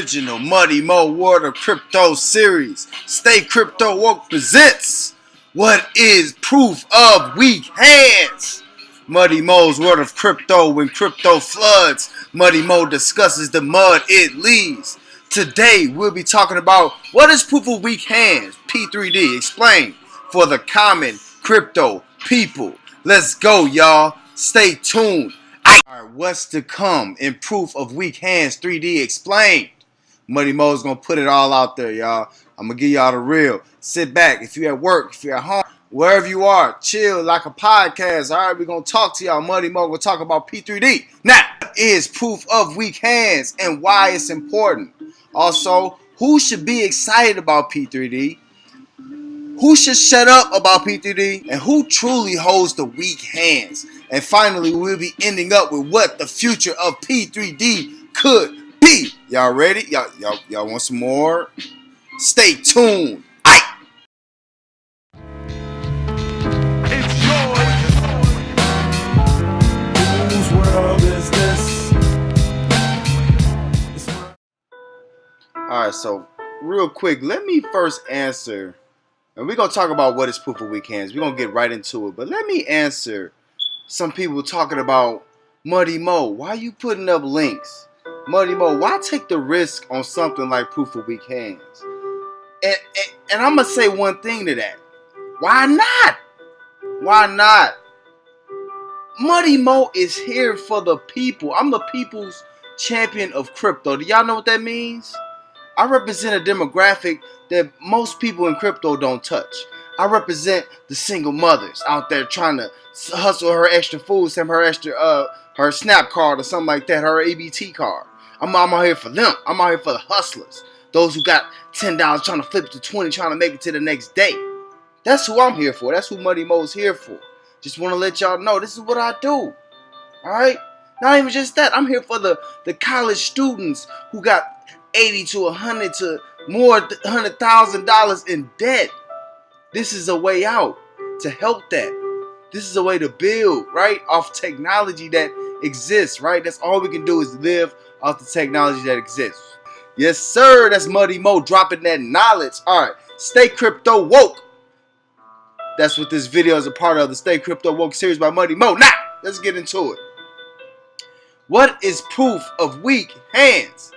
original Muddy Mo World of Crypto series. Stay Crypto Woke presents What is Proof of Weak Hands? Muddy Mo's World of Crypto. When crypto floods, Muddy Mo discusses the mud it leaves. Today we'll be talking about what is proof of weak hands. P3D explained for the common crypto people. Let's go, y'all. Stay tuned. Alright, what's to come in proof of weak hands 3D explained. Muddy Mo's gonna put it all out there, y'all. I'm gonna give y'all the real. Sit back. If you're at work, if you're at home, wherever you are, chill like a podcast. Alright, we're gonna talk to y'all. Muddy Mo gonna talk about P3D. Now, what is proof of weak hands and why it's important? Also, who should be excited about P3D? Who should shut up about P3D? And who truly holds the weak hands? And finally, we'll be ending up with what the future of P3D could be. Y'all ready? Y'all want some more? Stay tuned. It's yours. Whose world is this? Alright, so real quick, let me first answer. And we're going to talk about what is proof of weak hands. We're going to get right into it. But let me answer some people talking about, Muddy Mo, why you putting up links? Muddy Mo, why take the risk on something like proof of weak hands? And I'm going to say one thing to that. Why not? Why not? Muddy Mo is here for the people. I'm the people's champion of crypto. Do y'all know what that means? I represent a demographic that most people in crypto don't touch. I represent the single mothers out there trying to hustle her extra food, send her extra her SNAP card or something like that, her ABT card. I'm out here for them. I'm out here for the hustlers. Those who got $10 trying to flip it to 20, trying to make it to the next day. That's who I'm here for. That's who Muddy Mo's here for. Just want to let y'all know this is what I do. Alright? Not even just that. I'm here for the college students who got $80 to $100 to more $100,000 in debt. This is a way out to help that. This is a way to build, right, off technology that exists, right? That's all we can do is live off the technology that exists. Yes, sir. That's Muddy Mo dropping that knowledge. All right, stay crypto woke. That's what this video is a part of, the Stay Crypto Woke series by Muddy Mo. Now, let's get into it. What is proof of weak hands?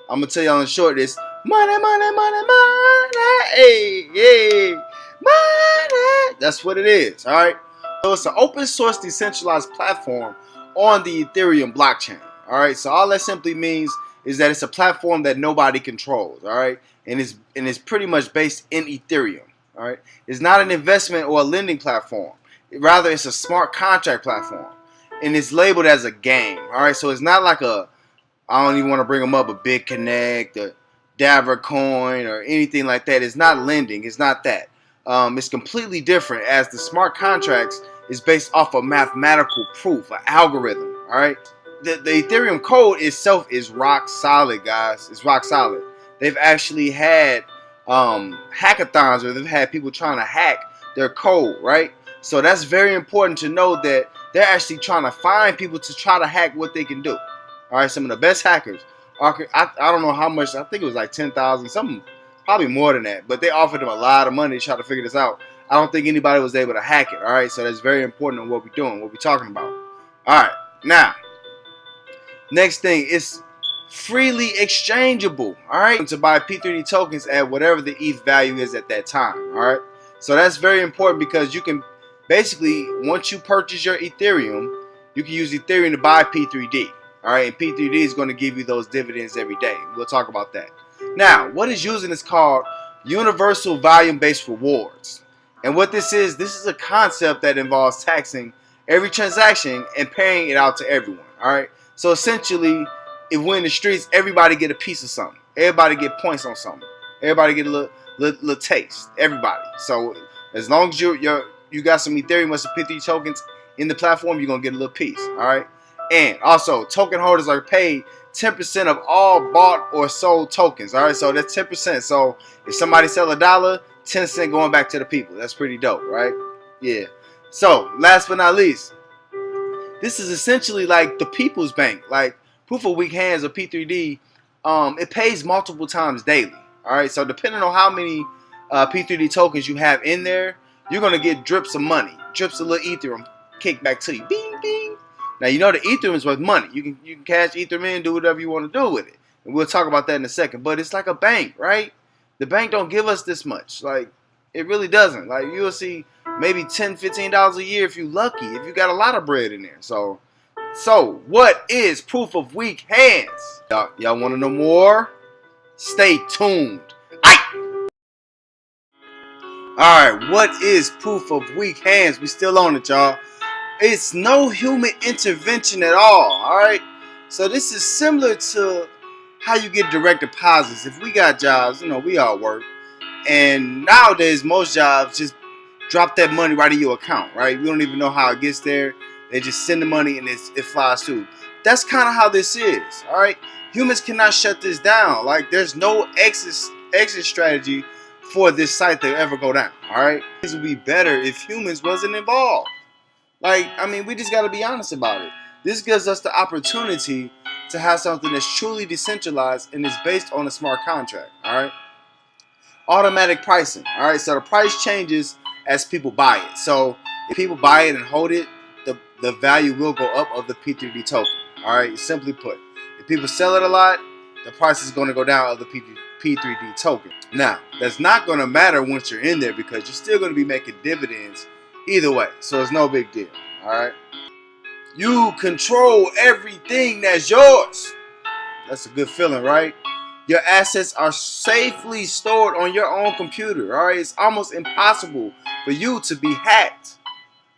I'm going to tell y'all in short this. Money, money, money, money. Hey, hey, money. That's what it is, all right? So it's an open source decentralized platform on the Ethereum blockchain, all right? So all that simply means is that it's a platform that nobody controls, all right? And it's pretty much based in Ethereum, all right? It's not an investment or a lending platform. Rather, it's a smart contract platform. And it's labeled as a game, all right? So it's not like I don't even want to bring them up, a Big Connect, a Dabber Coin, or anything like that. It's not lending. It's not that. It's completely different, as the smart contracts is based off of mathematical proof, an algorithm. All right. The Ethereum code itself is rock solid, guys. It's rock solid. They've actually had hackathons where they've had people trying to hack their code, right? So that's very important to know that they're actually trying to find people to try to hack what they can do. All right, some of the best hackers. I don't know how much. I think it was like 10,000, something, probably more than that. But they offered them a lot of money to try to figure this out. I don't think anybody was able to hack it. All right, so that's very important on what we're doing, what we're talking about. All right, now, next thing is freely exchangeable. All right, to buy P3D tokens at whatever the ETH value is at that time. All right, so that's very important because you can basically, once you purchase your Ethereum, you can use Ethereum to buy P3D. All right, and P3D is going to give you those dividends every day. We'll talk about that. Now, what is using is called universal volume-based rewards. And what this is a concept that involves taxing every transaction and paying it out to everyone. All right, so essentially, if we're in the streets, everybody get a piece of something. Everybody get points on something. Everybody get a little taste. Everybody. So as long as you got some Ethereum or some P3D tokens in the platform, you're gonna get a little piece. All right. And also, token holders are paid 10% of all bought or sold tokens. All right, so that's 10%. So if somebody sell $1, 10 cents going back to the people. That's pretty dope, right? Yeah. So last but not least, this is essentially like the people's bank. Like proof of weak hands or P3D it pays multiple times daily. All right, so depending on how many P3D tokens you have in there, you're gonna get drips of money, drips of little Ethereum kicked back to you. Bing, bing. Now you know the Ethereum is worth money. You can cash Ethereum in, do whatever you want to do with it, and we'll talk about that in a second. But it's like a bank, right? The bank don't give us this much. Like it really doesn't. Like you'll see maybe $10, $15 a year if you're lucky. If you got a lot of bread in there. So what is proof of weak hands? Y'all want to know more? Stay tuned. Alright, what is proof of weak hands? We still on it, y'all. It's no human intervention at all, alright? So this is similar to how you get direct deposits. If we got jobs, you know, we all work. And nowadays, most jobs just drop that money right in your account, right? We don't even know how it gets there. They just send the money and it flies through. That's kind of how this is, alright? Humans cannot shut this down. Like, there's no exit strategy for this site to ever go down, alright? This would be better if humans wasn't involved. Like, I mean, we just got to be honest about it. This gives us the opportunity to have something that's truly decentralized and is based on a smart contract, alright? Automatic pricing, alright? So the price changes as people buy it. So if people buy it and hold it, the value will go up of the P3D token, alright? Simply put, if people sell it a lot, the price is going to go down of the P3D token. Now, that's not going to matter once you're in there because you're still going to be making dividends either way. So it's no big deal. Alright? You control everything that's yours. That's a good feeling, right? Your assets are safely stored on your own computer. Alright? It's almost impossible for you to be hacked.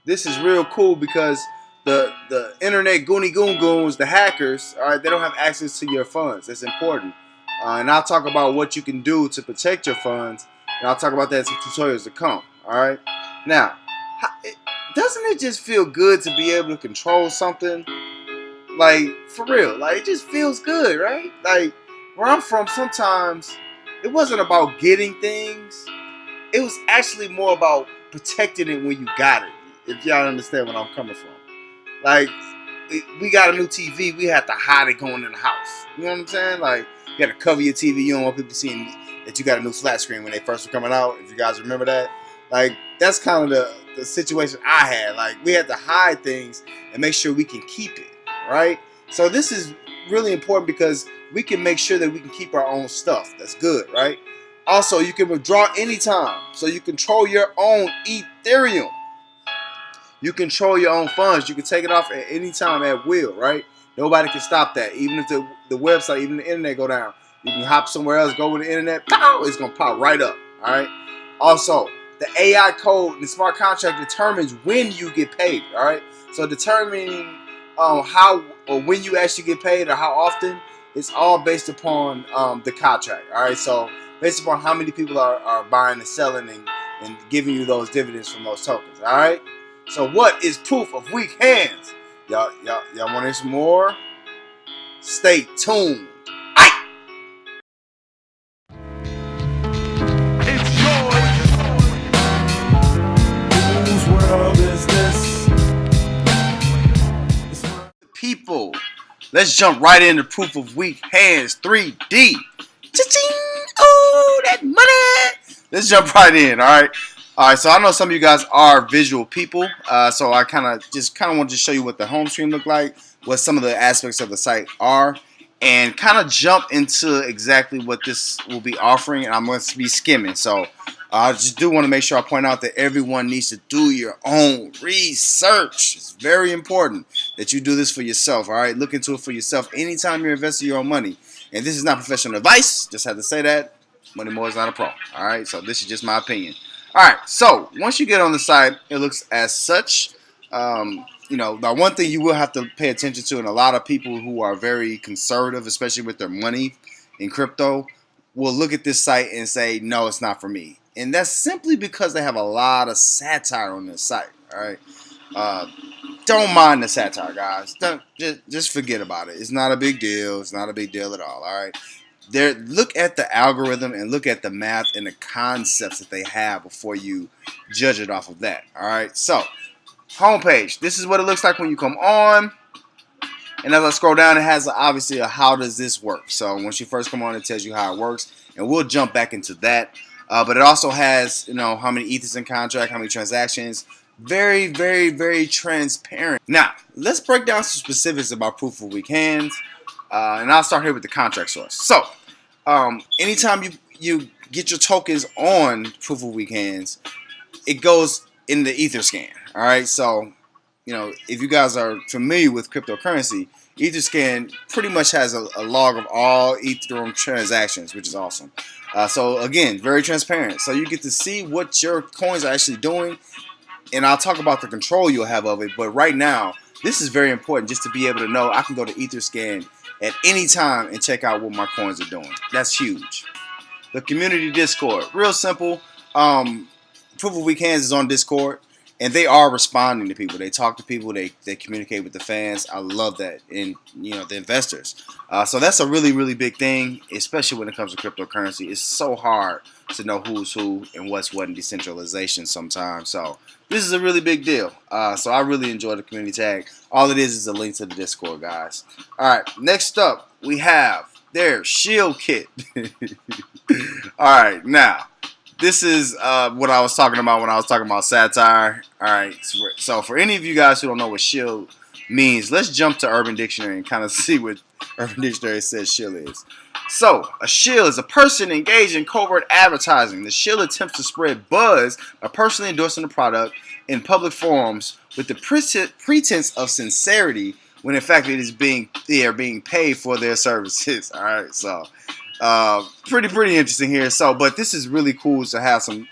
This is real cool because the internet goons, the hackers, alright, they don't have access to your funds. That's important. And I'll talk about what you can do to protect your funds. And I'll talk about that in some tutorials to come. Alright? Now, doesn't it just feel good to be able to control something? Like, for real. Like, it just feels good, right? Like, where I'm from, sometimes it wasn't about getting things. It was actually more about protecting it when you got it. If y'all understand where I'm coming from. Like, we got a new TV, we had to hide it going in the house. You know what I'm saying? Like, you got to cover your TV. You don't want people seeing that you got a new flat screen when they first were coming out. If you guys remember that. Like, that's kind of the situation I had. Like, we had to hide things and make sure we can keep it, right? So this is really important because we can make sure that we can keep our own stuff. That's good, right? Also, you can withdraw anytime. So you control your own Ethereum. You control your own funds. You can take it off at any time at will, right? Nobody can stop that. Even if the website, even the internet go down, you can hop somewhere else, go with the internet, pow, it's going to pop right up, all right? Also, the AI code, the smart contract determines when you get paid, all right? So determining how or when you actually get paid or how often, it's all based upon the contract, all right? So based upon how many people are buying and selling and giving you those dividends from those tokens, all right? So what is proof of weak hands? Y'all want to hear some more? Stay tuned. It's yours. Whose world is this? People, let's jump right into proof of weak hands 3D. Cha-ching! Oh, that money! Let's jump right in, all right? All right, so I know some of you guys are visual people, so I kind of want to show you what the home screen look like, what some of the aspects of the site are, and kind of jump into exactly what this will be offering, and I'm going to be skimming. So I just do want to make sure I point out that everyone needs to do your own research. It's very important that you do this for yourself, all right? Look into it for yourself anytime you're investing your own money. And this is not professional advice, just had to say that. Money More is not a pro, all right? So this is just my opinion. Alright, so once you get on the site, it looks as such. You know, the one thing you will have to pay attention to, and a lot of people who are very conservative, especially with their money in crypto, will look at this site and say, no, it's not for me. And that's simply because they have a lot of satire on this site, alright? Don't mind the satire, guys. Just forget about it. It's not a big deal. It's not a big deal at all, alright? Look at the algorithm and look at the math and the concepts that they have before you judge it off of that. All right. So, homepage. This is what it looks like when you come on. And as I scroll down, it has obviously a how does this work. So once you first come on, it tells you how it works, and we'll jump back into that. But it also has, how many ethers in contract, how many transactions. Very, very, very transparent. Now, let's break down some specifics about proof of weak hands. And I'll start here with the contract source. So, anytime you get your tokens on proof of weak hands, it goes in the Etherscan. All right, so if you guys are familiar with cryptocurrency, Etherscan pretty much has a log of all Ethereum transactions, which is awesome. So again, very transparent. So you get to see what your coins are actually doing, and I'll talk about the control you'll have of it. But right now, this is very important just to be able to know I can go to Etherscan at any time and check out what my coins are doing. That's huge. The community Discord, real simple. Proof of Weak Hands is on Discord, and they are responding to people. They talk to people. They communicate with the fans. I love that, and the investors. So that's a really, really big thing, especially when it comes to cryptocurrency. It's so hard to know who's who and what's what in decentralization sometimes. So this is a really big deal. So I really enjoy the community tag. All it is a link to the Discord, guys. All right, next up we have their shield kit. All right, now. This is what I was talking about when I was talking about satire. All right, so for any of you guys who don't know what shield means, let's jump to Urban Dictionary and kind of see what Urban Dictionary says shield is. So, a shield is a person engaged in covert advertising. The shield attempts to spread buzz by personally endorsing the product in public forums with the pretense of sincerity, when in fact they are being paid for their services. All right, so. Pretty interesting here. So, but this is really cool to have some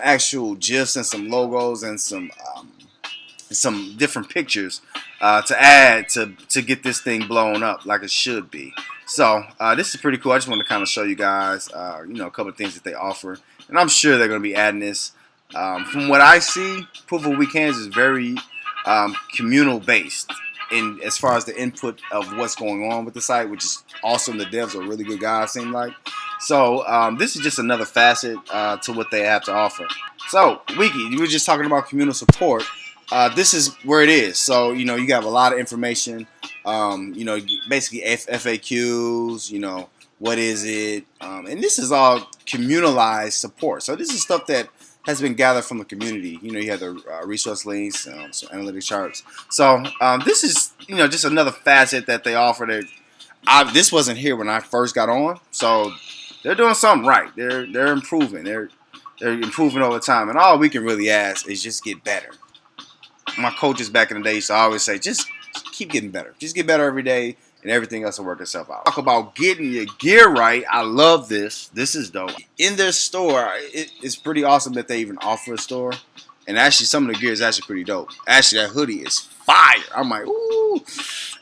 actual GIFs and some logos and some different pictures to add to get this thing blown up like it should be. So this is pretty cool. I just want to kind of show you guys a couple of things that they offer, and I'm sure they're going to be adding this. From what I see, Proof of Weak Hands is very communal based in as far as the input of what's going on with the site, which is awesome. The devs are really good guys, seem like. So this is just another facet to what they have to offer. So Wiki, you were just talking about communal support. This is where it is. So you have a lot of information. Basically FAQs. What is it? And this is all communalized support. So this is stuff that has been gathered from the community. You have the resource links, some analytic charts. So this is just another facet that they offer. That this wasn't here when I first got on, so they're doing something right. They're improving. They're improving over time, and all we can really ask is just get better. My coaches back in the day used to always say, just keep getting better. Just get better every day, and everything else will work itself out. Talk about getting your gear right. I love this. This is dope. In their store, it's pretty awesome that they even offer a store. And actually, some of the gear is actually pretty dope. Actually, that hoodie is fire. I'm like, ooh,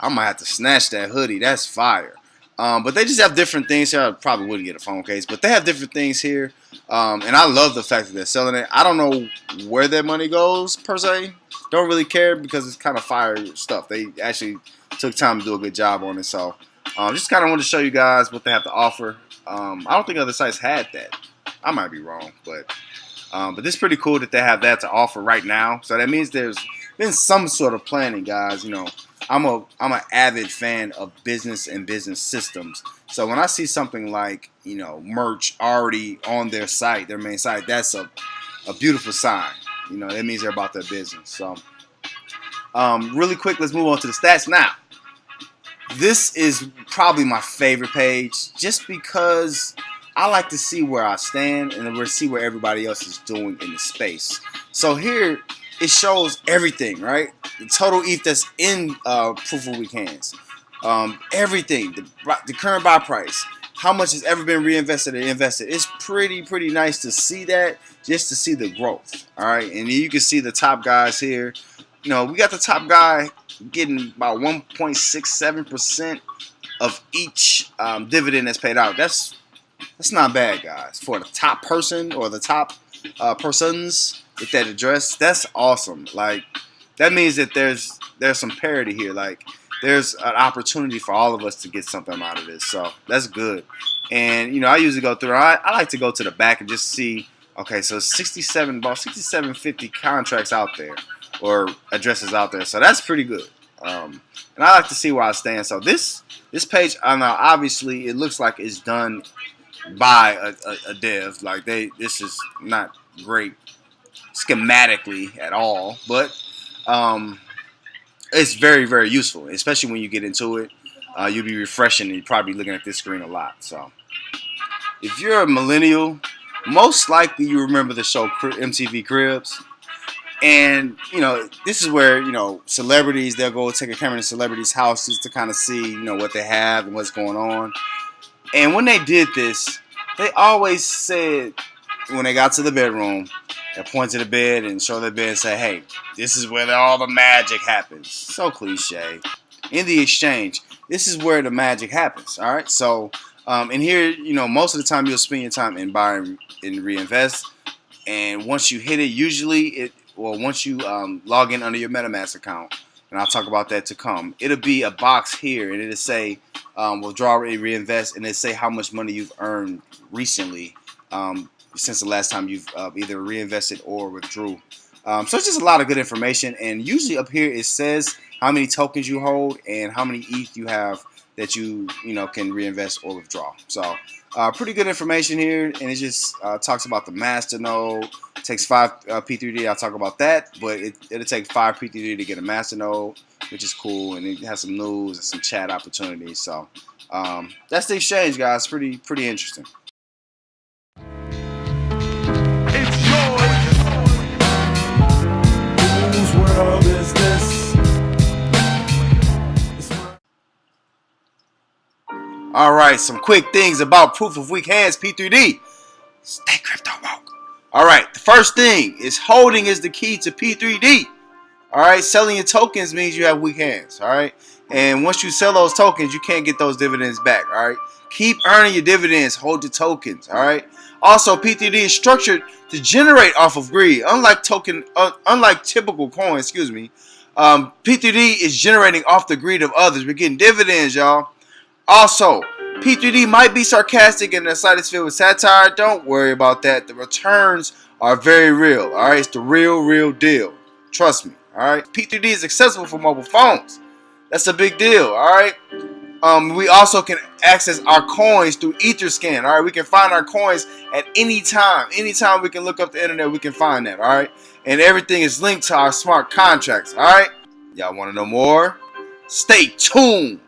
I might have to snatch that hoodie. That's fire. But they just have different things here. I probably wouldn't get a phone case, but they have different things here. And I love the fact that they're selling it. I don't know where their money goes, per se. Don't really care because it's kind of fire stuff. They actually took time to do a good job on it. So just kind of want to show you guys what they have to offer. I don't think other sites had that. I might be wrong, but this is pretty cool that they have that to offer right now. So that means there's been some sort of planning, guys. I'm an avid fan of business and business systems. So when I see something like merch already on their site, their main site, that's a beautiful sign. That means they're about their business. So really quick, let's move on to the stats now. This is probably my favorite page just because I like to see where I stand and we'll see where everybody else is doing in the space. So here it shows everything, right? The total ETH that's in Proof of Weak Hands. Everything, the current buy price, how much has ever been reinvested and invested. It's pretty nice to see that, just to see the growth. All right, and you can see the top guys here. We got the top guy getting about 1.67% of each dividend that's paid out. That's not bad, guys. For the top person or the top persons with that address, that's awesome. Like that means that there's some parity here. Like there's an opportunity for all of us to get something out of this. So that's good. And I usually go through. I like to go to the back and just see. Okay, so about 6750 contracts out there or addresses out there. So that's pretty good. And I like to see where I stand. So this page, I know obviously it looks like it's done by a dev. Like this is not great schematically at all, but it's very, very useful, especially when you get into it. You'll be refreshing and you're probably looking at this screen a lot. So if you're a millennial, most likely you remember the show MTV Cribs. And, you know, this is where, you know, celebrities, they'll go take a camera to celebrities' houses to kind of see, you know, what they have and what's going on. And when they did this, they always said, when they got to the bedroom, they point to the bed and show the bed and say, hey, this is where all the magic happens. So cliche. In the exchange, this is where the magic happens, all right? So, in here, you know, most of the time you'll spend your time in buy and reinvest. And once you hit it, usually once you log in under your MetaMask account, and I'll talk about that to come, it'll be a box here, and it'll say withdraw and reinvest, and it'll say how much money you've earned recently since the last time you've either reinvested or withdrew. So it's just a lot of good information, and usually up here it says how many tokens you hold and how many ETH you have that you know can reinvest or withdraw. So pretty good information here, and it just talks about the master node. It takes 5 P3D. I'll talk about that, but it'll take 5 P3D to get a master node, which is cool, and it has some news and some chat opportunities. So that's the exchange, guys. Pretty interesting. It's yours. Whose world is this? All right, some quick things about proof of weak hands, P3D. Stay crypto woke. All right, the first thing is holding is the key to P3D. All right, selling your tokens means you have weak hands. All right, and once you sell those tokens, you can't get those dividends back. All right, keep earning your dividends. Hold your tokens. All right. Also, P3D is structured to generate off of greed, unlike typical coins. P3D is generating off the greed of others. We're getting dividends, y'all. Also, P3D might be sarcastic and the site is filled with satire. Don't worry about that. The returns are very real. All right, it's the real deal. Trust me. All right, P3D is accessible for mobile phones. That's a big deal. All right. We also can access our coins through Etherscan. All right, we can find our coins at any time. Anytime we can look up the internet, we can find that. All right, and everything is linked to our smart contracts. All right, y'all want to know more? Stay tuned.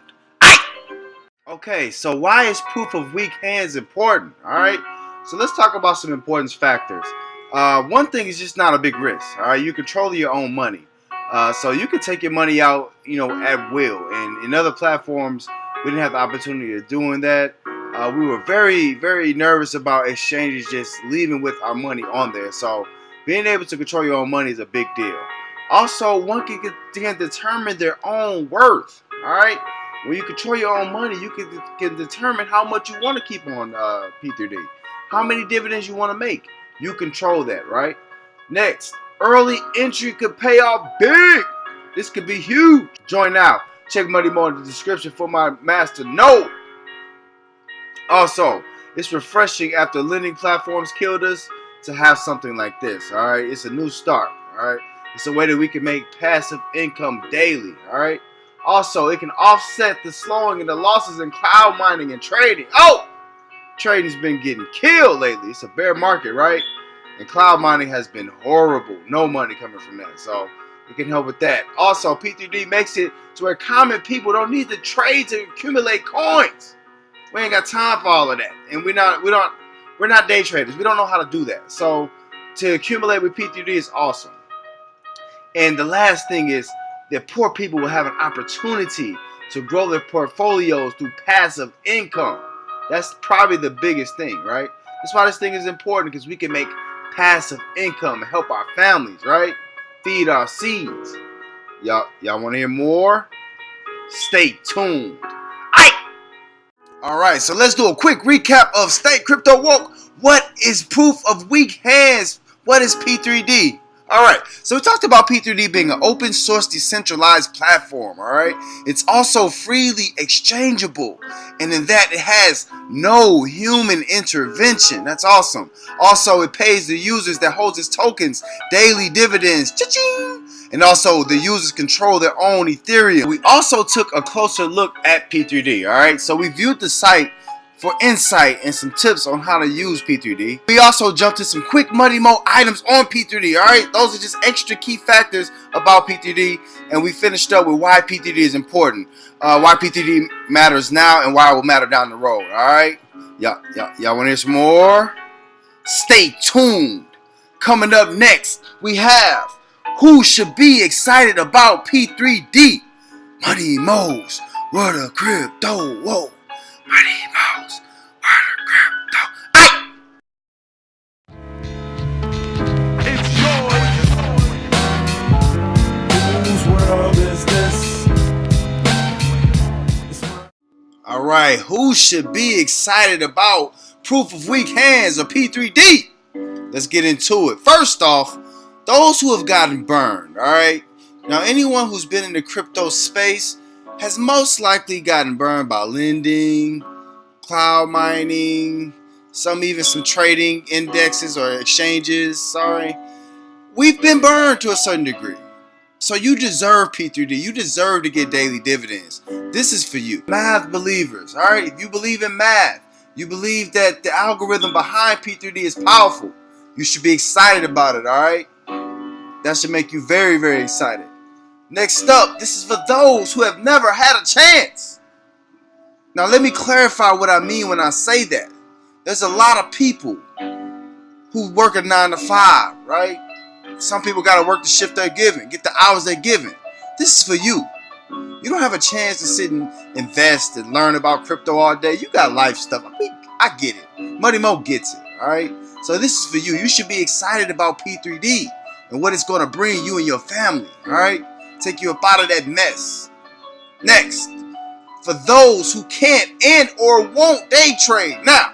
Okay, so why is proof of weak hands important? All right, so let's talk about some importance factors. One thing is just not a big risk. All right, you control your own money, so you can take your money out, you know, at will. And in other platforms, we didn't have the opportunity of doing that. We were very nervous about exchanges just leaving with our money on there. So being able to control your own money is a big deal. Also, one can determine their own worth. All right. When you control your own money, you can determine how much you want to keep on P3D, how many dividends you want to make. You control that, right? Next, early entry could pay off big. This could be huge. Join now. Check Money More in the description for my master node. Also, it's refreshing after lending platforms killed us to have something like this. All right, it's a new start. All right, it's a way that we can make passive income daily. All right. Also, it can offset the slowing and the losses in cloud mining and trading. Oh! Trading's been getting killed lately. It's a bear market, right? And cloud mining has been horrible. No money coming from that. So, it can help with that. Also, P3D makes it to where common people don't need to trade to accumulate coins. We ain't got time for all of that. And we're not day traders. We don't know how to do that. So, to accumulate with P3D is awesome. And the last thing is, that poor people will have an opportunity to grow their portfolios through passive income. That's probably the biggest thing, right? That's why this thing is important, because we can make passive income and help our families, right? Feed our seeds. Y'all want to hear more? Stay tuned. All right, so let's do a quick recap of Stay Crypto Woke. What is proof of weak hands? What is P3D? All right, so we talked about P3D being an open source decentralized platform, all right? It's also freely exchangeable, and in that it has no human intervention. That's awesome. Also, it pays the users that holds its tokens daily dividends. Cha-ching! And also, the users control their own Ethereum. We also took a closer look at P3D, alright? So we viewed the site for insight and some tips on how to use P3D. We also jumped to some quick money mode items on P3D, alright? Those are just extra key factors about P3D. And we finished up with why P3D is important, why P3D matters now, and why it will matter down the road, alright? Y'all want to hear some more? Stay tuned. Coming up next, we have who should be excited about P3D. Money Mo's World of Crypto. Whoa. Money Mo's World of Crypto. Aye. It's yours. Whose world is this? Alright, who should be excited about proof of weak hands or P3D? Let's get into it. First off, those who have gotten burned, alright? Now, anyone who's been in the crypto space has most likely gotten burned by lending, cloud mining, some trading indexes or exchanges, sorry. We've been burned to a certain degree. So you deserve P3D. You deserve to get daily dividends. This is for you. Math believers, alright? If you believe in math, you believe that the algorithm behind P3D is powerful, you should be excited about it, alright? That should make you very, very excited. Next up, this is for those who have never had a chance. Now let me clarify what I mean when I say that. There's a lot of people who work a 9 to 5, right? Some people got to work the shift they're given, get the hours they're given. This is for you. You don't have a chance to sit and invest and learn about crypto all day. You got life stuff. I get it. Money Mo gets it, all right? So this is for you. You should be excited about P3D and what it's going to bring you and your family, all right? Take you up out of that mess. Next, for those who can't and or won't day trade. Now,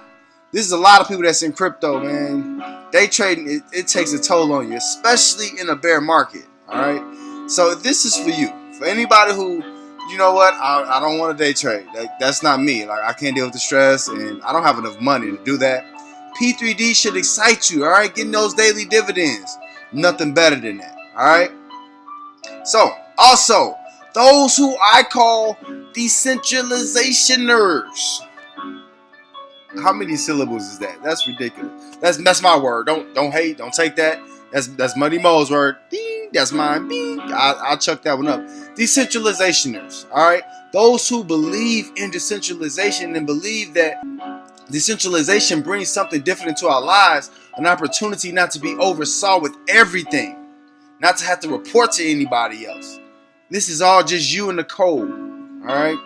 this is a lot of people that's in crypto, man. Day trading, it takes a toll on you, especially in a bear market, all right? So this is for you. For anybody who, you know what, I don't want to day trade. That's not me. Like, I can't deal with the stress, and I don't have enough money to do that. P3D should excite you, all right? Getting those daily dividends. Nothing better than that, all right? So, also, those who I call decentralizationers. How many syllables is that? That's ridiculous. That's my word. Don't hate. Don't take that. That's Money Mo's word. Ding. That's mine. Bing. I'll chuck that one up. Decentralizationers. All right. Those who believe in decentralization and believe that decentralization brings something different into our lives, an opportunity not to be oversaw with everything, not to have to report to anybody else. This is all just you and the code. All right.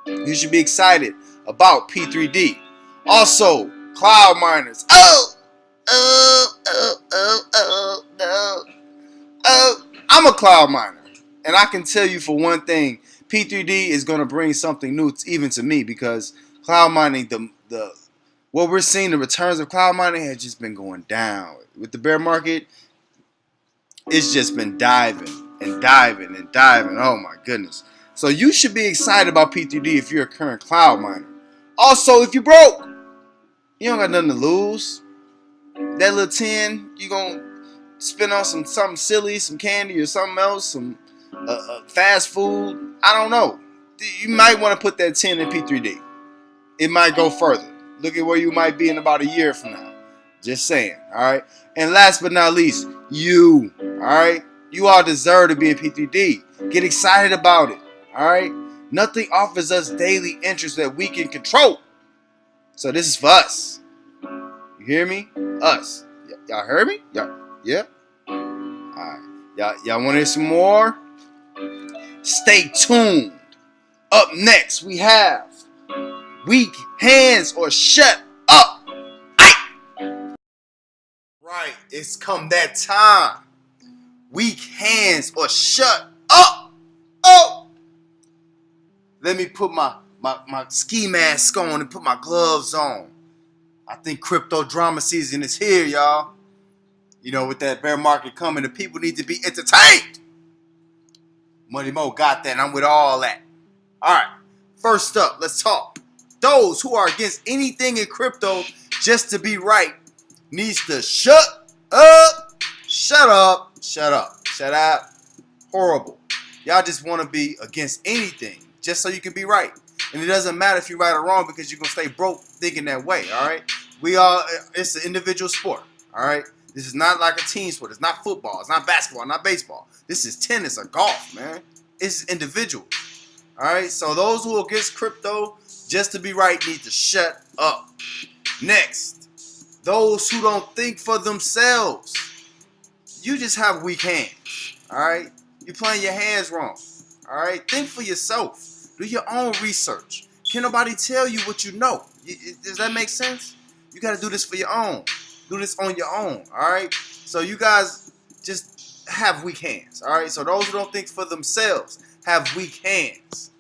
You should be excited about P3D. Also, cloud miners. I'm a cloud miner, and I can tell you for one thing, P3D is going to bring something new even to me, because cloud mining, what we're seeing, the returns of cloud mining has just been going down. With the bear market, it's just been diving and diving and diving. Oh my goodness. So you should be excited about P3D if you're a current cloud miner. Also, if you broke, you don't got nothing to lose. That little 10, you gonna spend on something silly, some candy or something else, some fast food. I don't know. You might want to put that 10 in P3D. It might go further. Look at where you might be in about a year from now. Just saying, all right? And last but not least, you, all right? You all deserve to be in P3D. Get excited about it, all right? Nothing offers us daily interest that we can control. So this is for us. You hear me? Us. Y'all heard me? Yeah? Alright. Y'all want to hear some more? Stay tuned. Up next, we have weak hands or shut up. Aye. Right, it's come that time. Weak hands or shut up. Oh! Let me put my ski mask on and put my gloves on. I think crypto drama season is here, y'all. You know, with that bear market coming, the people need to be entertained. Money Mo got that, and I'm with all that. All right, first up, let's talk. Those who are against anything in crypto just to be right needs to shut up, shut up, shut up, shut up. Horrible. Y'all just want to be against anything just so you can be right. And it doesn't matter if you're right or wrong because you're going to stay broke thinking that way, all right? It's an individual sport, all right? This is not like a team sport. It's not football. It's not basketball, not baseball. This is tennis or golf, man. It's individual, all right? So those who are against crypto just to be right need to shut up. Next, those who don't think for themselves. You just have weak hands, all right? You're playing your hands wrong, all right? Think for yourself. Do your own research. Can't nobody tell you what you know. Does that make sense? You got to do this for your own. Do this on your own, all right? So you guys just have weak hands, all right? So those who don't think for themselves have weak hands.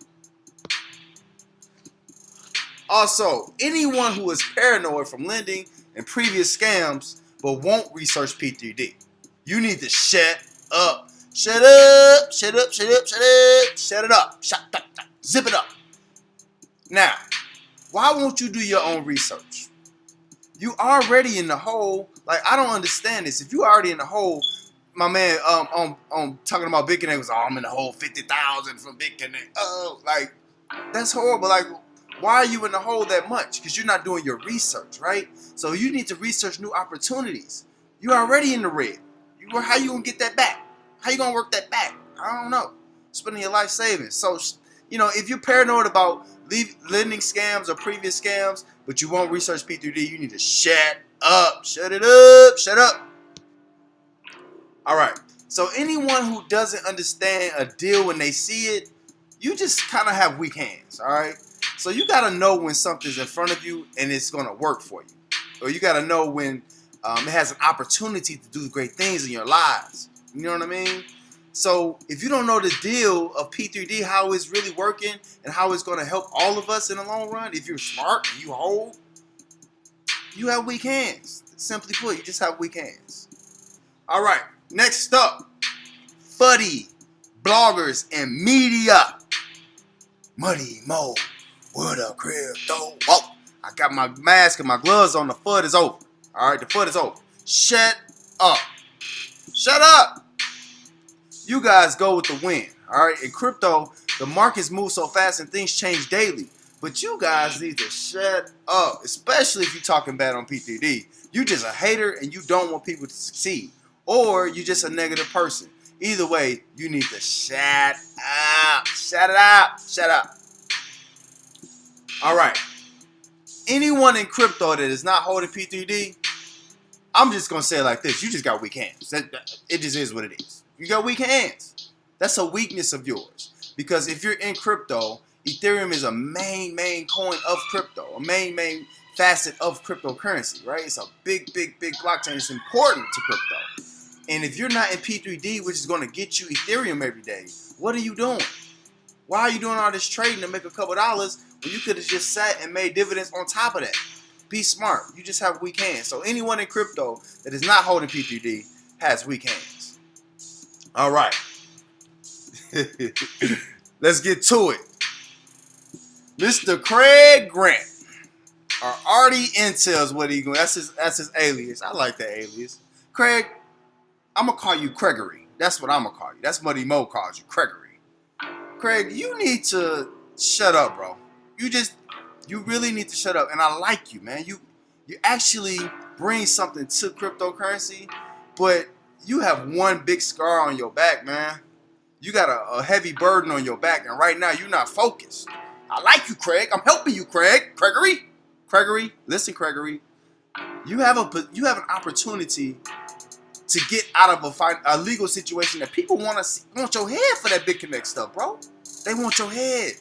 Also, anyone who is paranoid from lending and previous scams but won't research P3D, you need to shut up. Shut up. Shut up. Shut up. Shut up. Shut it up. Shut up. Zip it up. Now, why won't you do your own research? You already in the hole. Like, I don't understand this. If you already in the hole, my man, talking about Bitcoin was, I'm in the hole 50,000 from Bitcoin. Oh, like, that's horrible. Like, why are you in the hole that much? Because you're not doing your research, right? So you need to research new opportunities. You're already in the red. How you gonna get that back? How you gonna work that back? I don't know. Spending your life savings. So, if you're paranoid about lending scams or previous scams, but you won't research P3D, you need to shut up. Shut it up. Shut up. All right. So anyone who doesn't understand a deal when they see it, you just kind of have weak hands. All right. So you got to know when something's in front of you and it's going to work for you. Or you got to know when it has an opportunity to do great things in your lives. You know what I mean? So if you don't know the deal of P3D, how it's really working and how it's going to help all of us in the long run, if you're smart and you hold, you have weak hands. Simply put, you just have weak hands. All right, next up, fuddy, bloggers, and media. Muddy Mo, what up, crypto? Whoa, I got my mask and my gloves on. The FUD is over. All right, the FUD is over. Shut up. Shut up. You guys go with the wind, all right? In crypto, the markets move so fast and things change daily. But you guys need to shut up, especially if you're talking bad on P3D. You just a hater and you don't want people to succeed. Or you're just a negative person. Either way, you need to shut up. Shut it up. Shut up. All right. Anyone in crypto that is not holding P3D, I'm just going to say it like this. You just got weak hands. It just is what it is. You got weak hands. That's a weakness of yours. Because if you're in crypto, Ethereum is a main coin of crypto. A main facet of cryptocurrency, right? It's a big blockchain. It's important to crypto. And if you're not in P3D, which is going to get you Ethereum every day, what are you doing? Why are you doing all this trading to make a couple dollars when you could have just sat and made dividends on top of that? Be smart. You just have weak hands. So anyone in crypto that is not holding P3D has weak hands. All right. Let's get to it. Mr. Craig Grant, or Artie Intel's what he going. That's his alias. I like that alias. Craig, I'm gonna call you Gregory. That's what I'm gonna call you. That's what Mo calls you, Gregory. Craig, you need to shut up, bro. You really need to shut up. And I like you, man. You actually bring something to cryptocurrency, but you have one big scar on your back, man. You got a heavy burden on your back, and right now you're not focused. I like you, Craig. I'm helping you, Craig. Gregory, listen, Gregory. You have an opportunity to get out of a legal situation that people want your head for that BitConnect stuff, bro. They want your head,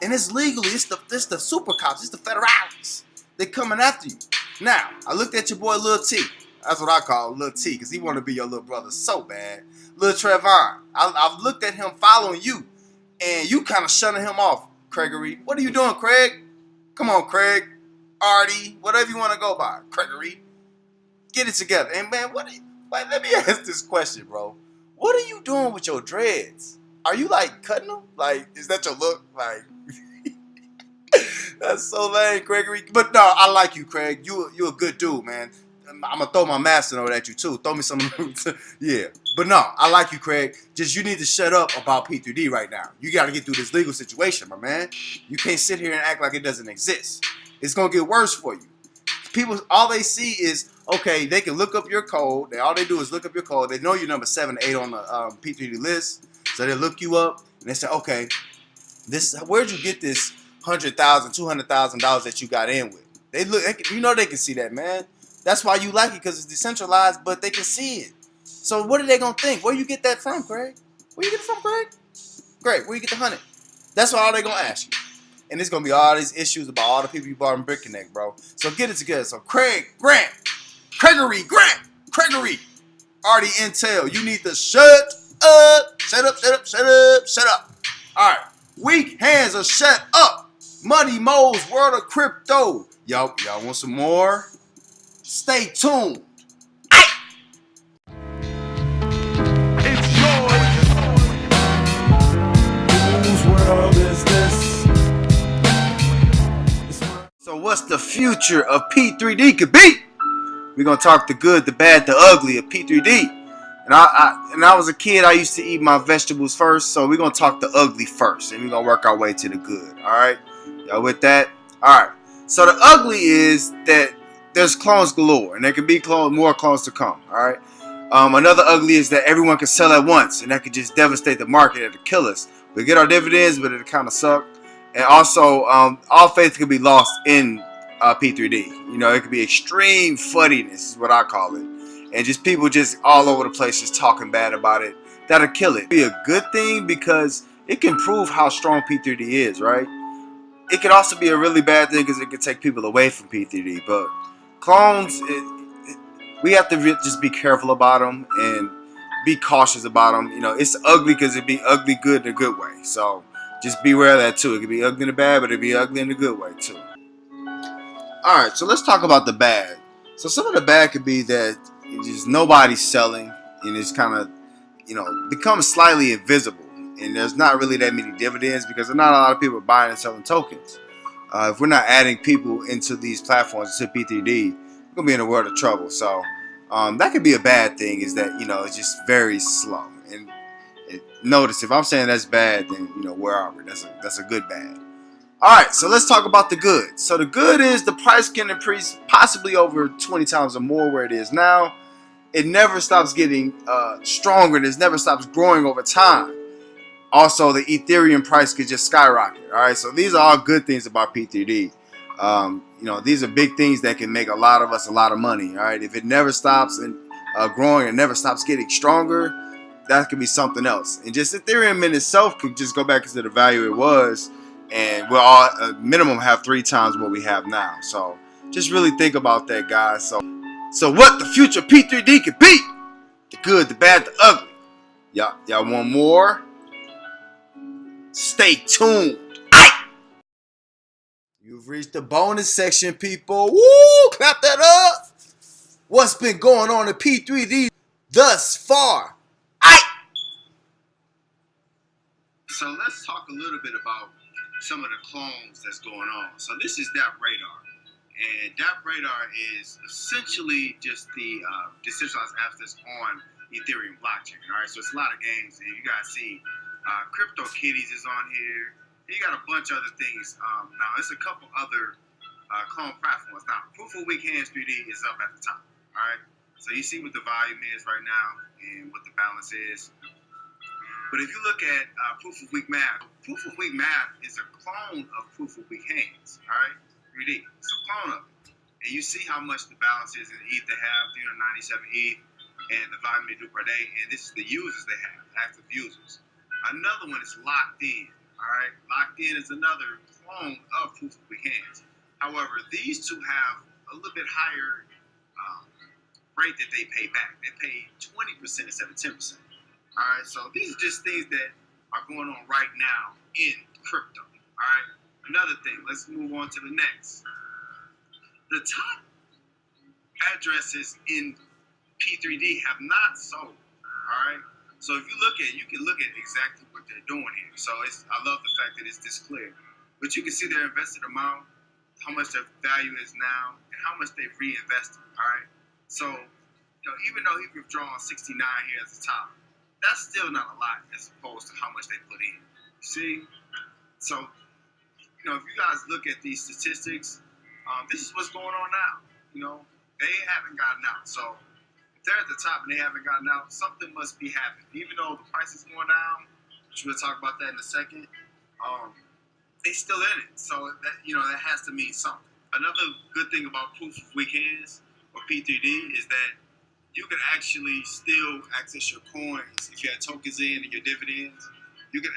and it's legally. It's the super cops. It's the federales. They're coming after you. Now, I looked at your boy Lil T. That's what I call Lil T, because he want to be your little brother so bad. Lil Trevon. I've looked at him following you, and you kind of shutting him off, Gregory. What are you doing, Craig? Come on, Craig. Artie, whatever you want to go by. Gregory. Get it together. And man, let me ask this question, bro. What are you doing with your dreads? Are you like cutting them? Like, is that your look? Like, that's so lame, Gregory. But no, I like you, Craig. You a good dude, man. I'm gonna throw my master note at you too. Throw me some, yeah. But no, I like you, Craig. Just you need to shut up about P3D right now. You got to get through this legal situation, my man. You can't sit here and act like it doesn't exist. It's gonna get worse for you. People, all they see is, okay, they can look up your code. All they do is look up your code. They know you're number 7 8 on the P3D list, so they look you up and they say, okay, where'd you get this $100,000, $200,000 that you got in with? They look, you know, they can see that, man. That's why you like it, because it's decentralized, but they can see it. So what are they gonna think? Where you get that from, Craig? Where you get it from, Craig? Craig, where you get the 100? That's all they gonna ask you. And there's gonna be all these issues about all the people you bought in Brick Connect, bro. So get it together. So Gregory, already intel. You need to shut up. All right. Weak hands are shut up. Money Mo's World of Crypto. Y'all want some more? Stay tuned. It's yours. Whose world is this? So what's the future of P3D could be? We're gonna talk the good, the bad, the ugly of P3D. And I was a kid, I used to eat my vegetables first, so we're gonna talk the ugly first, and we're gonna work our way to the good. Alright? Y'all with that? Alright. So the ugly is that there's clones galore, and there can be more clones to come. Alright. Another ugly is that everyone can sell at once, and that could just devastate the market. It'll kill us. We get our dividends, but it'll kind of suck. And also, all faith could be lost in P3D. You know, it could be extreme fuddiness, is what I call it, and just people just all over the place just talking bad about it. That'll kill it. It'll be a good thing because it can prove how strong P3D is, right? It can also be a really bad thing because it can take people away from P3D. But clones, we have to just be careful about them and be cautious about them. You know, it's ugly because it'd be ugly good in a good way. So just beware of that too. It could be ugly in the bad, but it'd be ugly in a good way too. Alright, so let's talk about the bad. So some of the bad could be that just nobody's selling and it's kind of, you know, becomes slightly invisible. And there's not really that many dividends because there's not a lot of people buying and selling tokens. If we're not adding people into these platforms, into P3D, we're going to be in a world of trouble. So that could be a bad thing, is that, you know, it's just very slow. And notice, if I'm saying that's bad, then, you know, where are we? That's a good bad. Alright, so let's talk about the good. So the good is the price can increase possibly over 20 times or more where it is now. It never stops getting stronger, and it never stops growing over time. Also, the Ethereum price could just skyrocket. Alright, so these are all good things about P3D. You know, these are big things that can make a lot of us a lot of money. Alright, if it never stops and growing and never stops getting stronger, that could be something else. And just Ethereum in itself could just go back to the value it was, and we'll all minimum have 3 times what we have now. So just really think about that, guys. So what the future of P3D could be? The good, the bad, the ugly. Y'all want more? Stay tuned. Aye. You've reached the bonus section, people. Woo! Clap that up. What's been going on in P3D thus far? Aye. So let's talk a little bit about some of the clones that's going on. So this is DApp Radar. And DApp Radar is essentially just the decentralized apps that's on Ethereum blockchain. All right, so it's a lot of games, and you guys see Crypto Kitties is on here. You got a bunch of other things. Now, there's a couple other clone platforms. Now, Proof of Weak Hands 3D is up at the top. All right, so you see what the volume is right now and what the balance is. But if you look at Proof of Weak Math is a clone of Proof of Weak Hands. All right, 3D. It's a clone of it. And you see how much the balance is in ETH they have, 397 ETH, and the volume they do per day. And this is the users they have, active users. Another one is Locked In. All right, Locked In is another clone of Proof of Weak Hands. However, these two have a little bit higher rate that they pay back. They pay 20% instead of 10%. All right, so these are just things that are going on right now in crypto. All right, another thing, let's move on to the next. The top addresses in P3D have not sold. All right, so if you look at it, you can look at exactly what they're doing here. So I love the fact that it's this clear. But you can see their invested amount, how much their value is now, and how much they've reinvested. All right, So, even though he withdrawn 69 here at the top, that's still not a lot as opposed to how much they put in. See? So, if you guys look at these statistics, this is what's going on now. They haven't gotten out. So, if they're at the top and they haven't gotten out, something must be happening. Even though the price is going down, which we'll talk about that in a second, they still in it. So, that has to mean something. Another good thing about proof of weekends or P3D is that you can actually still access your coins if you have tokens in and your dividends. You can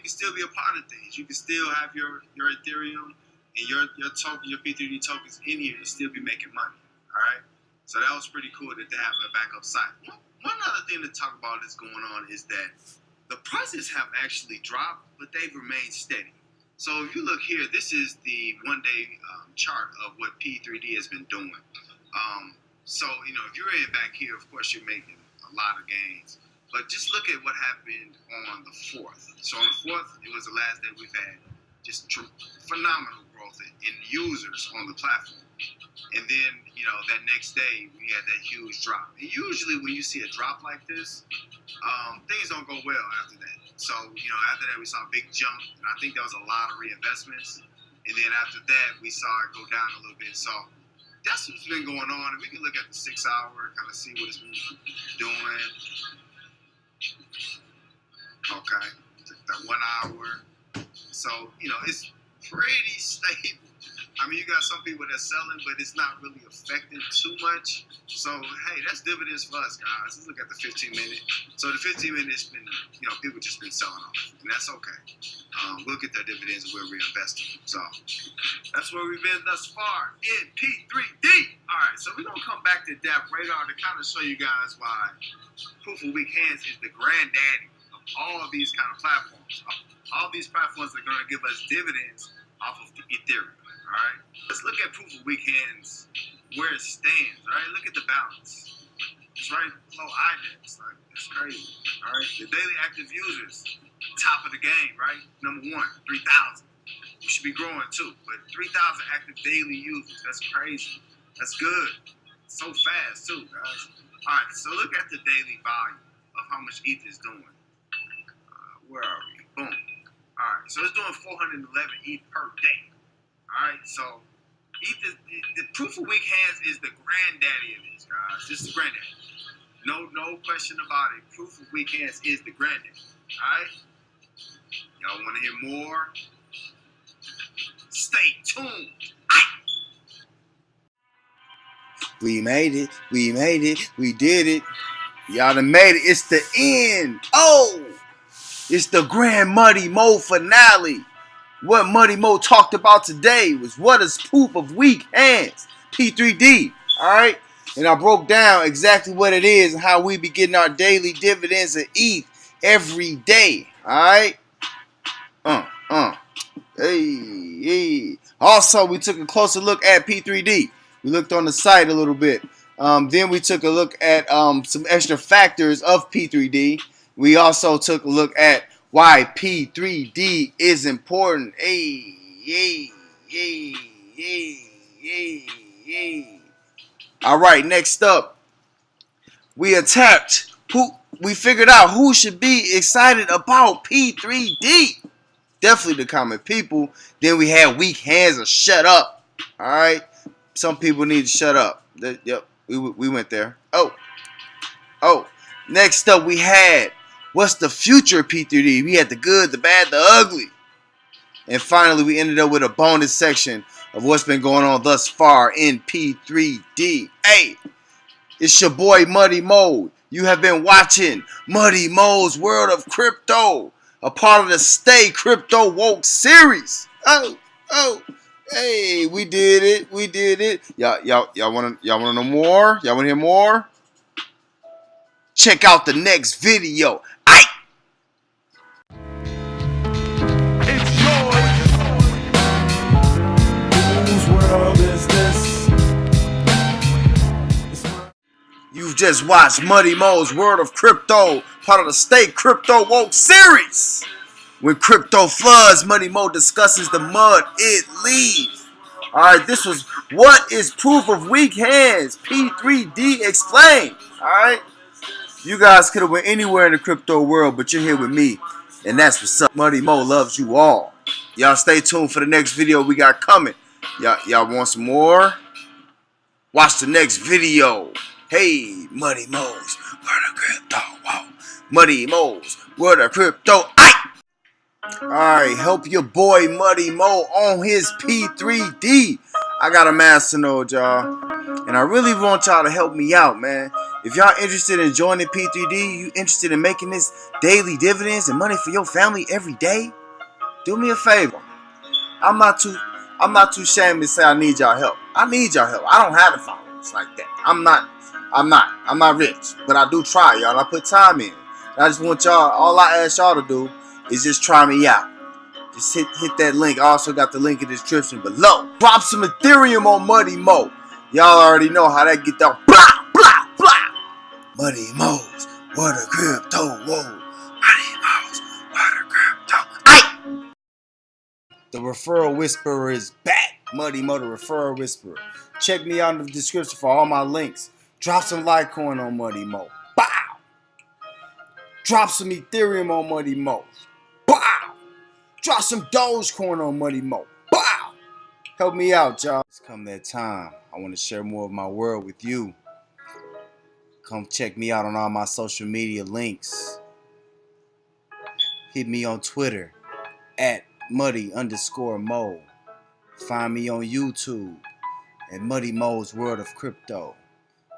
still be a part of things. You can still have your Ethereum and your token, your P3D tokens in here and still be making money. All right. So that was pretty cool that they have a backup site. One other thing to talk about that's going on is that the prices have actually dropped, but they've remained steady. So if you look here, this is the one-day chart of what P3D has been doing. So, if you're in back here, of course, you're making a lot of gains. But just look at what happened on the 4th. So on the 4th, it was the last day we've had just phenomenal growth in users on the platform. And then, that next day, we had that huge drop. And usually when you see a drop like this, things don't go well after that. So, after that, we saw a big jump. And I think there was a lot of reinvestments. And then after that, we saw it go down a little bit. So that's what's been going on. And we can look at the 6 hour, kind of see what it's been doing. Okay, that 1 hour. So, it's pretty stable. I mean, you got some people that's selling, but it's not really affecting too much. So, hey, that's dividends for us, guys. Let's look at the 15-minute. So the 15-minute's been, people just been selling off, and that's okay. We'll get their dividends and we'll reinvest them. So that's where we've been thus far in P3D. All right, so we're going to come back to Dap Radar to kind of show you guys why Proof of Weak Hands is the granddaddy of all of these kind of platforms. All these platforms are going to give us dividends off of the Ethereum. All right, let's look at Proof of Weak Hands, where it stands. All right, look at the balance. It's right below IDEX. Like, that's crazy. All right, the daily active users, top of the game, right? Number 1, 3,000. We should be growing too, but 3,000 active daily users. That's crazy. That's good. So fast too, guys. All right, so look at the daily volume of how much ETH is doing. Where are we? Boom. All right, so it's doing 411 ETH per day. All right, so the Proof of Weak Hands is the granddaddy of this, guys. This is the granddaddy. No question about it. Proof of Weak Hands is the granddaddy. All right? Y'all want to hear more? Stay tuned. We made it. We made it. We did it. Y'all done made it. It's the end. Oh! It's the Grand Muddy Mo finale. What Muddy Mo talked about today was what is Proof of Weak Hands, P3D, all right? And I broke down exactly what it is and how we be getting our daily dividends of ETH every day, all right? Hey. Also, we took a closer look at P3D. We looked on the site a little bit. Then we took a look at some extra factors of P3D. We also took a look at why P3D is important. All right, next up, we figured out who should be excited about P3D. Definitely the common people. Then we had Weak Hands or shut up. All right, some people need to shut up. Yep, we went there. Oh. Next up, we had what's the future of P3D? We had the good, the bad, the ugly. And finally, we ended up with a bonus section of what's been going on thus far in P3D. Hey, it's your boy Muddy Mo. You have been watching Muddy Mo's World of Crypto, a part of the Stay Crypto Woke series. Hey, we did it. Y'all wanna know more? Y'all wanna hear more? Check out the next video. It's yours. Whose world is this? You've just watched Muddy Mo's World of Crypto, part of the Stay Crypto Woke series. When crypto floods, Muddy Mo discusses the mud it leaves. Alright, this was What is proof of weak hands? P3D explain. Alright? You guys could have went anywhere in the crypto world, but you're here with me. And that's what's up. Muddy Mo loves you all. Y'all stay tuned for the next video we got coming. Y'all want some more? Watch the next video. Hey, Muddy Mo's, where the crypto? Whoa. Muddy Mo's, where the crypto? Alright, help your boy Muddy Mo on his P3D. I got a masternode, y'all. And I really want y'all to help me out, man. If y'all interested in joining P3D, you interested in making this daily dividends and money for your family every day, do me a favor. I'm not too ashamed to say I need y'all help. I need y'all help. I don't have the followers like that. I'm not rich, but I do try, y'all. I put time in. And I just want y'all, all I ask y'all to do is just try me out. Just hit that link. I also got the link in the description below. Drop some Ethereum on Muddy Mo. Y'all already know how that get down. Blah, blah, blah. Muddy Mo's, where the crypto? Whoa. Muddy Mo's, where the crypto? Aye. The referral whisperer is back. Muddy Mo, the referral whisperer. Check me out in the description for all my links. Drop some Litecoin on Muddy Mo. Bow. Drop some Ethereum on Muddy Mo. Bow. Drop some Dogecoin on Muddy Mo. Bow. Help me out, y'all. It's come that time. I want to share more of my world with you. Come check me out on all my social media links. Hit me on Twitter at Muddy_Mo. Find me on YouTube at Muddy Mo's World of Crypto.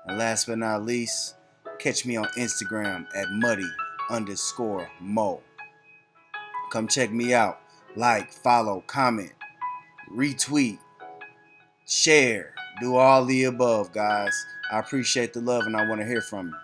And last but not least, catch me on Instagram at Muddy_Mo. Come check me out. Like, follow, comment, retweet, share. Do all the above, guys. I appreciate the love and I want to hear from you.